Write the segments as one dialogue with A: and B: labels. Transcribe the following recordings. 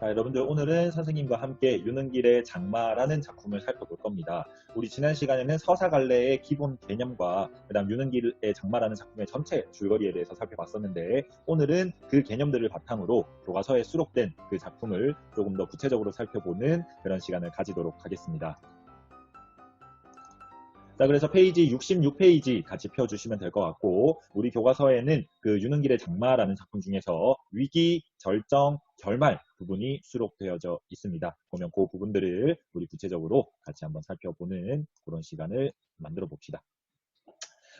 A: 자, 여러분들 오늘은 선생님과 함께 유능길의 장마라는 작품을 살펴볼 겁니다. 우리 지난 시간에는 서사갈래의 기본 개념과 그다음 유능길의 장마라는 작품의 전체 줄거리에 대해서 살펴봤었는데 오늘은 그 개념들을 바탕으로 교과서에 수록된 그 작품을 조금 더 구체적으로 살펴보는 그런 시간을 가지도록 하겠습니다. 자, 그래서 페이지 66페이지 같이 펴주시면 될 것 같고, 우리 교과서에는 그 유능길의 장마라는 작품 중에서 위기, 절정, 결말 부분이 수록되어져 있습니다. 보면 그 부분들을 우리 구체적으로 같이 한번 살펴보는 그런 시간을 만들어 봅시다.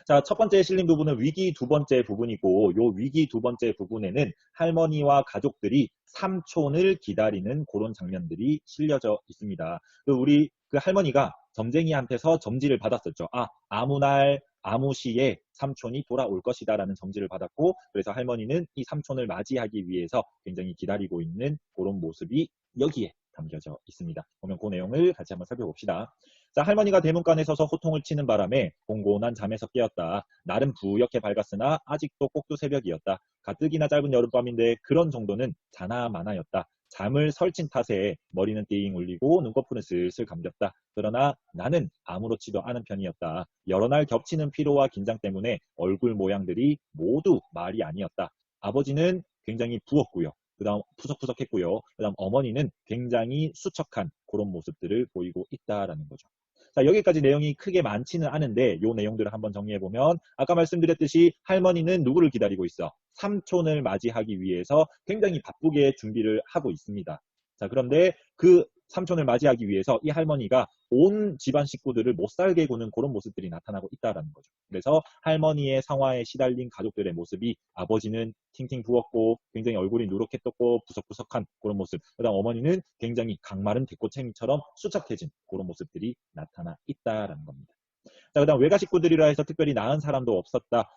A: 자, 첫 번째 실린 부분은 위기 두 번째 부분이고, 요 위기 두 번째 부분에는 할머니와 가족들이 삼촌을 기다리는 그런 장면들이 실려져 있습니다. 우리 그 할머니가 점쟁이한테서 점지를 받았었죠. 아무 날, 아무 시에 삼촌이 돌아올 것이다 라는 점지를 받았고, 그래서 할머니는 이 삼촌을 맞이하기 위해서 굉장히 기다리고 있는 그런 모습이 여기에 담겨져 있습니다. 보면 그 내용을 같이 한번 살펴봅시다. 자, 할머니가 대문간에 서서 호통을 치는 바람에 공곤한 잠에서 깨었다. 날은 부옇게 밝았으나 아직도 꼭두 새벽이었다. 가뜩이나 짧은 여름밤인데 그런 정도는 자나마나였다. 잠을 설친 탓에 머리는 띵 울리고 눈꺼풀은 슬슬 감겼다. 그러나 나는 아무렇지도 않은 편이었다. 여러 날 겹치는 피로와 긴장 때문에 얼굴 모양들이 모두 말이 아니었다. 아버지는 굉장히 부었고요. 그 다음 푸석푸석했고요. 그 다음 어머니는 굉장히 수척한 그런 모습들을 보이고 있다라는 거죠. 자, 여기까지 내용이 크게 많지는 않은데 이 내용들을 한번 정리해보면 아까 말씀드렸듯이 할머니는 누구를 기다리고 있어? 삼촌을 맞이하기 위해서 굉장히 바쁘게 준비를 하고 있습니다. 자, 그런데 그 삼촌을 맞이하기 위해서 이 할머니가 온 집안 식구들을 못 살게 구는 그런 모습들이 나타나고 있다는 거죠. 그래서 할머니의 상화에 시달린 가족들의 모습이 아버지는 팅팅 부었고 굉장히 얼굴이 누렇게 떴고 부석부석한 그런 모습, 그다음 어머니는 굉장히 강마른 대꼬챙이처럼 수척해진 그런 모습들이 나타나 있다라는 겁니다. 자, 그다음 외가 식구들이라 해서 특별히 나은 사람도 없었다.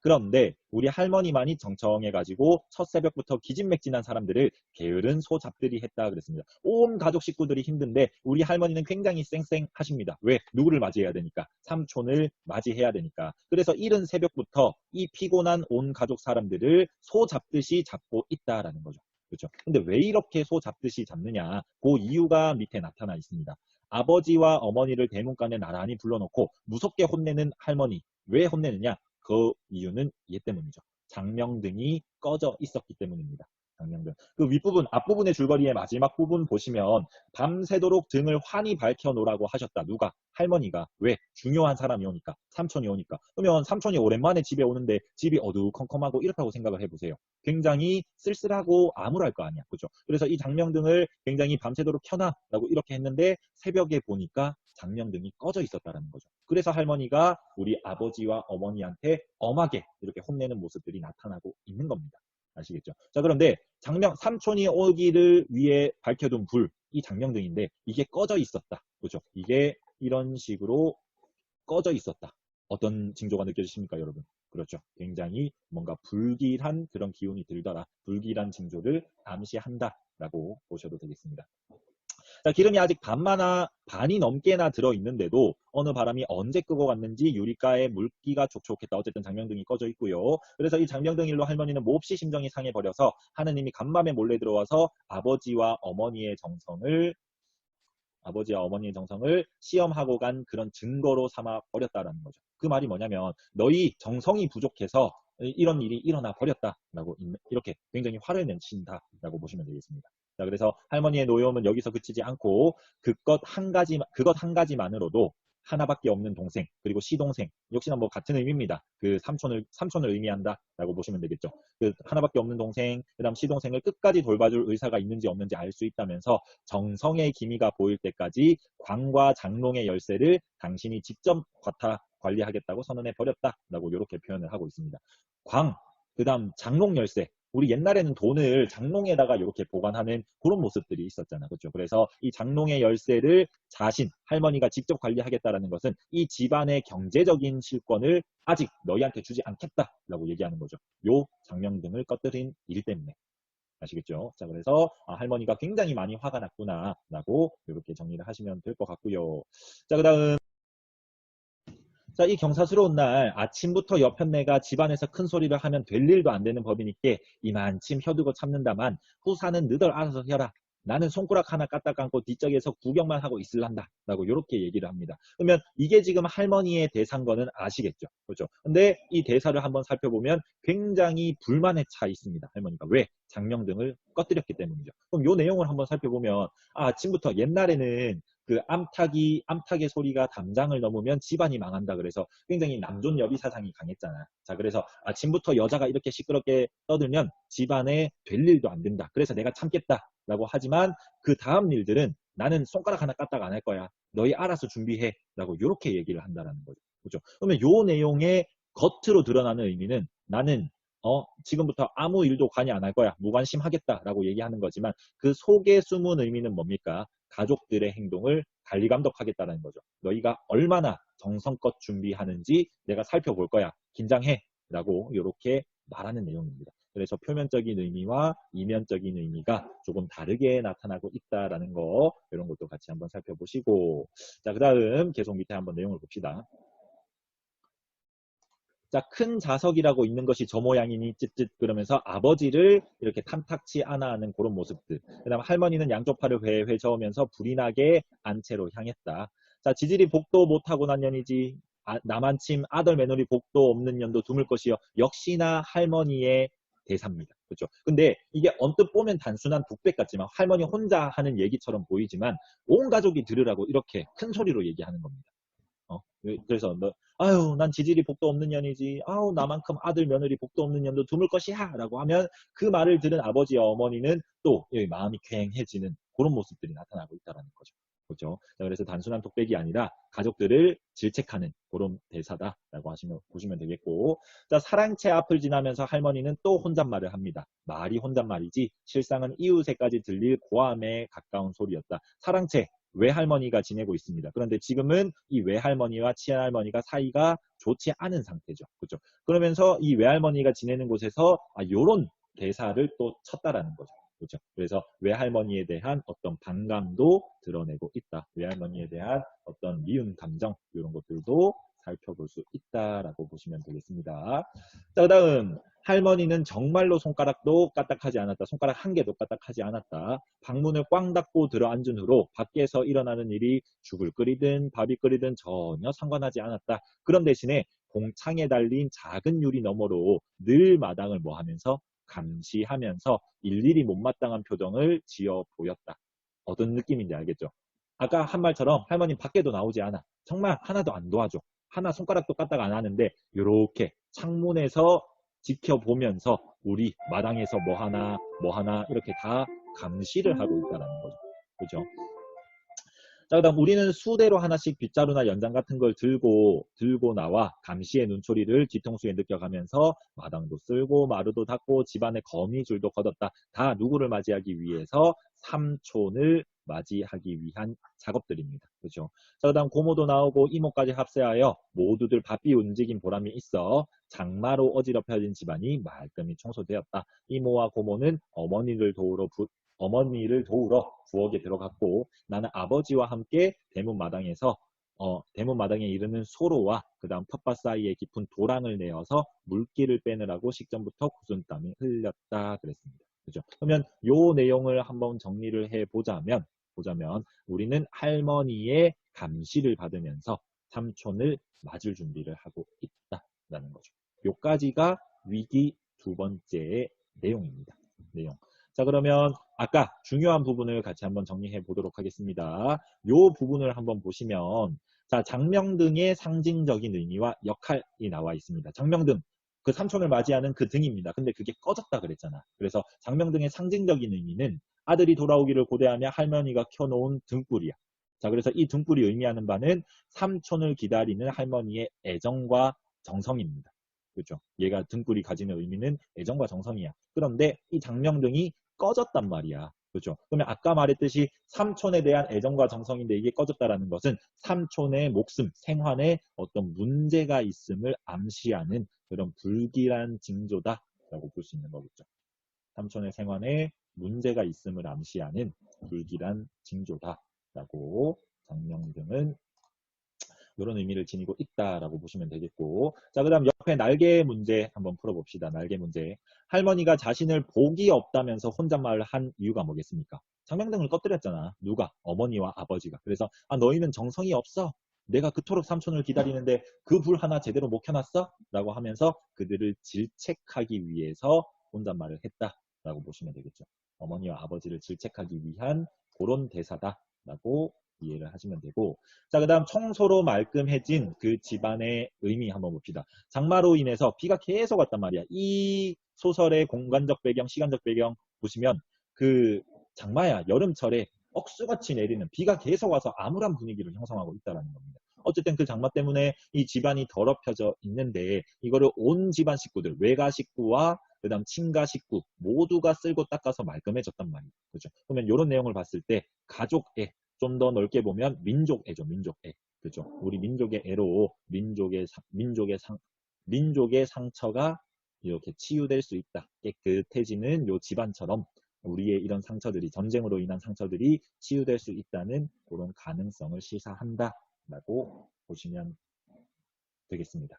A: 그런데 우리 할머니만이 정청해가지고 첫 새벽부터 기진맥진한 사람들을 게으른 소잡들이 했다 그랬습니다. 온 가족 식구들이 힘든데 우리 할머니는 굉장히 쌩쌩하십니다. 왜? 누구를 맞이해야 되니까? 삼촌을 맞이해야 되니까. 그래서 이른 새벽부터 이 피곤한 온 가족 사람들을 소잡듯이 잡고 있다라는 거죠. 그렇죠. 근데 왜 이렇게 소잡듯이 잡느냐? 그 이유가 밑에 나타나 있습니다. 아버지와 어머니를 대문간에 나란히 불러놓고 무섭게 혼내는 할머니. 왜 혼내느냐? 그 이유는 얘 때문이죠. 장명등이 꺼져 있었기 때문입니다. 장명등. 그 윗부분, 앞부분의 줄거리의 마지막 부분 보시면 밤새도록 등을 환히 밝혀놓으라고 하셨다. 누가? 할머니가. 왜? 중요한 사람이 오니까. 삼촌이 오니까. 그러면 삼촌이 오랜만에 집에 오는데 집이 어두컴컴하고 이렇다고 생각을 해보세요. 굉장히 쓸쓸하고 암울할 거 아니야. 그죠? 그래서 이 장명등을 굉장히 밤새도록 켜놔라고 이렇게 했는데 새벽에 보니까 장명등이 꺼져 있었다는 거죠. 그래서 할머니가 우리 아버지와 어머니한테 엄하게 이렇게 혼내는 모습들이 나타나고 있는 겁니다. 아시겠죠? 자, 그런데 삼촌이 오기를 위해 밝혀둔 불, 이 장명등인데 이게 꺼져 있었다. 그죠? 이게 이런 식으로 꺼져 있었다. 어떤 징조가 느껴지십니까, 여러분? 그렇죠. 굉장히 뭔가 불길한 그런 기운이 들더라. 불길한 징조를 암시한다라고 보셔도 되겠습니다. 자, 기름이 아직 반이 넘게나 들어있는데도 어느 바람이 언제 끄고 갔는지 유리가에 물기가 촉촉했다. 어쨌든 장명등이 꺼져 있고요. 그래서 이 장명등 일로 할머니는 몹시 심정이 상해버려서 하느님이 간밤에 몰래 들어와서 아버지와 어머니의 정성을 시험하고 간 그런 증거로 삼아 버렸다라는 거죠. 그 말이 뭐냐면 너희 정성이 부족해서 이런 일이 일어나 버렸다라고 이렇게 굉장히 화를 내신다라고 보시면 되겠습니다. 자, 그래서 할머니의 노여움은 여기서 그치지 않고 그것 한 가지만으로도 하나밖에 없는 동생 그리고 시동생 역시나 뭐 같은 의미입니다. 그 삼촌을 의미한다라고 보시면 되겠죠. 그 하나밖에 없는 동생 그다음 시동생을 끝까지 돌봐줄 의사가 있는지 없는지 알 수 있다면서 정성의 기미가 보일 때까지 광과 장롱의 열쇠를 당신이 직접 관리하겠다고 선언해 버렸다라고 이렇게 표현을 하고 있습니다. 광, 그다음 장롱 열쇠. 우리 옛날에는 돈을 장롱에다가 이렇게 보관하는 그런 모습들이 있었잖아. 그렇죠? 그래서 이 장롱의 열쇠를 할머니가 직접 관리하겠다라는 것은 이 집안의 경제적인 실권을 아직 너희한테 주지 않겠다라고 얘기하는 거죠. 요 장명등을 꺼뜨린 일 때문에. 아시겠죠? 자, 그래서 할머니가 굉장히 많이 화가 났구나라고 이렇게 정리를 하시면 될 것 같고요. 자, 그다음 자, 이 경사스러운 날 아침부터 여편네가 집안에서 큰 소리를 하면 될 일도 안 되는 법이니께 이만침 혀두고 참는다만 후사는 너들 알아서 해라. 나는 손가락 하나 까딱 감고 뒤쪽에서 구경만 하고 있을란다. 라고 이렇게 얘기를 합니다. 그러면 이게 지금 할머니의 대사인 거는 아시겠죠? 그렇죠? 근데 이 대사를 한번 살펴보면 굉장히 불만에 차 있습니다. 할머니가. 왜? 장명등을 꺼뜨렸기 때문이죠. 그럼 이 내용을 한번 살펴보면 아침부터 옛날에는 그 암탉의 소리가 담장을 넘으면 집안이 망한다 그래서 굉장히 남존여비 사상이 강했잖아. 자, 그래서 아침부터 여자가 이렇게 시끄럽게 떠들면 집안에 될 일도 안 된다. 그래서 내가 참겠다라고 하지만 그 다음 일들은 나는 손가락 하나 까딱 안 할 거야. 너희 알아서 준비해. 라고 이렇게 얘기를 한다라는 거죠. 그렇죠? 그러면 요 내용의 겉으로 드러나는 의미는 나는 지금부터 아무 일도 관여 안 할 거야. 무관심하겠다라고 얘기하는 거지만 그 속에 숨은 의미는 뭡니까? 가족들의 행동을 관리 감독하겠다는 거죠. 너희가 얼마나 정성껏 준비하는지 내가 살펴볼 거야. 긴장해. 라고 이렇게 말하는 내용입니다. 그래서 표면적인 의미와 이면적인 의미가 조금 다르게 나타나고 있다라는 거 이런 것도 같이 한번 살펴보시고 자, 그 다음 계속 밑에 한번 내용을 봅시다. 자, 큰 자석이라고 있는 것이 저 모양이니 쯧쯧 그러면서 아버지를 이렇게 탐탁치 않아 하는 그런 모습들. 그 다음 할머니는 양쪽 팔을 회회 저으면서 불이 나게 안채로 향했다. 자, 지질이 복도 못하고 난 년이지 나만침 아들 며느리 복도 없는 년도 드물 것이요. 역시나 할머니의 대사입니다. 그렇죠? 근데 이게 언뜻 보면 단순한 북백 같지만 할머니 혼자 하는 얘기처럼 보이지만 온 가족이 들으라고 이렇게 큰 소리로 얘기하는 겁니다. 그래서 너 아유 난 지질이 복도 없는 년이지 아우 나만큼 아들 며느리 복도 없는 년도 드물 것이야 라고 하면 그 말을 들은 아버지와 어머니는 또 마음이 괭해지는 그런 모습들이 나타나고 있다는 거죠. 그렇죠? 그래서 단순한 독백이 아니라 가족들을 질책하는 그런 대사다라고 보시면 되겠고 자 사랑채 앞을 지나면서 할머니는 또 혼잣말을 합니다. 말이 혼잣말이지 실상은 이웃에까지 들릴 고함에 가까운 소리였다. 사랑채 외할머니가 지내고 있습니다. 그런데 지금은 이 외할머니와 친할머니가 사이가 좋지 않은 상태죠. 그렇죠? 그러면서 이 외할머니가 지내는 곳에서 이런 대사를 또 쳤다라는 거죠. 그렇죠? 그래서 외할머니에 대한 어떤 반감도 드러내고 있다. 외할머니에 대한 어떤 미운 감정 이런 것들도 살펴볼 수 있다라고 보시면 되겠습니다. 자, 그다음 할머니는 정말로 손가락도 까딱하지 않았다. 손가락 한 개도 까딱하지 않았다. 방문을 꽝 닫고 들어앉은 후로 밖에서 일어나는 일이 죽을 끓이든 밥이 끓이든 전혀 상관하지 않았다. 그런 대신에 공창에 달린 작은 유리 너머로 늘 마당을 뭐하면서 감시하면서 일일이 못마땅한 표정을 지어 보였다. 어떤 느낌인지 알겠죠? 아까 한 말처럼 할머니 밖에도 나오지 않아. 정말 하나도 안 도와줘. 하나 손가락도 까딱 안 하는데 이렇게 창문에서 지켜보면서 우리 마당에서 뭐 하나 이렇게 다 감시를 하고 있다는 거죠. 그죠? 자, 그다음 우리는 수대로 하나씩 빗자루나 연장 같은 걸 들고 나와 감시의 눈초리를 뒤통수에 느껴가면서 마당도 쓸고 마루도 닦고 집안의 거미줄도 걷었다. 다 누구를 맞이하기 위해서 삼촌을 맞이하기 위한 작업들입니다. 그렇죠? 자, 그다음 고모도 나오고 이모까지 합세하여 모두들 바삐 움직인 보람이 있어 장마로 어지럽혀진 집안이 말끔히 청소되었다. 이모와 고모는 어머니를 도우러 부엌에 들어갔고 나는 아버지와 함께 대문 마당에 이르는 소로와 그 다음 텃밭 사이에 깊은 도랑을 내어서 물기를 빼느라고 식전부터 구순땀이 흘렸다 그랬습니다. 그죠? 그러면 요 내용을 한번 정리를 해보자면 우리는 할머니의 감시를 받으면서 삼촌을 맞을 준비를 하고 있다라는 거죠. 요까지가 위기 두 번째의 내용입니다. 내용. 자, 그러면 아까 중요한 부분을 같이 한번 정리해 보도록 하겠습니다. 요 부분을 한번 보시면 자, 장명등의 상징적인 의미와 역할이 나와 있습니다. 장명등, 그 삼촌을 맞이하는 그 등입니다. 근데 그게 꺼졌다 그랬잖아. 그래서 장명등의 상징적인 의미는 아들이 돌아오기를 고대하며 할머니가 켜놓은 등불이야. 자, 그래서 이 등불이 의미하는 바는 삼촌을 기다리는 할머니의 애정과 정성입니다. 그렇죠? 얘가 등불이 가지는 의미는 애정과 정성이야. 그런데 이 장명등이 꺼졌단 말이야. 그렇죠? 그러면 아까 말했듯이 삼촌에 대한 애정과 정성인데 이게 꺼졌다라는 것은 삼촌의 목숨, 생환에 어떤 문제가 있음을 암시하는 그런 불길한 징조다라고 볼 수 있는 거겠죠. 삼촌의 생환에 문제가 있음을 암시하는 불길한 징조다라고 장명등은 이런 의미를 지니고 있다라고 보시면 되겠고, 자, 그 다음 옆에 날개 문제 한번 풀어봅시다. 날개 문제. 할머니가 자신을 복이 없다면서 혼잣말을 한 이유가 뭐겠습니까? 장명등을 꺼뜨렸잖아. 누가? 어머니와 아버지가. 그래서 너희는 정성이 없어. 내가 그토록 삼촌을 기다리는데 그 불 하나 제대로 못 켜놨어? 라고 하면서 그들을 질책하기 위해서 혼잣말을 했다라고 보시면 되겠죠. 어머니와 아버지를 질책하기 위한 그런 대사다라고 이해를 하시면 되고, 자, 그 다음 청소로 말끔해진 그 집안의 의미 한번 봅시다. 장마로 인해서 비가 계속 왔단 말이야. 이 소설의 공간적 배경, 시간적 배경 보시면 그 장마야, 여름철에 억수같이 내리는 비가 계속 와서 암울한 분위기를 형성하고 있다는 겁니다. 어쨌든 그 장마 때문에 이 집안이 더럽혀져 있는데 이거를 온 집안 식구들, 외가 식구와 그 다음 친가 식구 모두가 쓸고 닦아서 말끔해졌단 말이에요. 그렇죠? 그러면 이런 내용을 봤을 때 가족애, 좀 더 넓게 보면 민족애죠. 민족애. 그죠? 우리 민족의 애로 민족의 상처가 이렇게 치유될 수 있다. 깨끗해지는 요 집안처럼 우리의 이런 상처들이, 전쟁으로 인한 상처들이 치유될 수 있다는 그런 가능성을 시사한다라고 보시면 되겠습니다.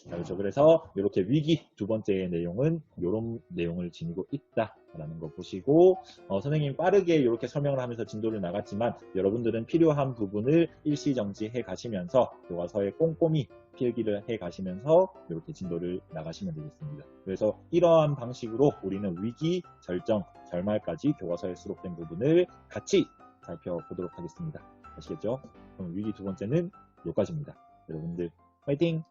A: 그렇죠. 그래서 이렇게 위기 두 번째 내용은 이런 내용을 지니고 있다라는 거 보시고, 선생님이 빠르게 이렇게 설명을 하면서 진도를 나갔지만 여러분들은 필요한 부분을 일시정지해 가시면서 교과서에 꼼꼼히 필기를 해 가시면서 이렇게 진도를 나가시면 되겠습니다. 그래서 이러한 방식으로 우리는 위기, 절정, 결말까지 교과서에 수록된 부분을 같이 살펴보도록 하겠습니다. 아시겠죠? 그럼 위기 두 번째는 여기까지입니다. 여러분들 화이팅!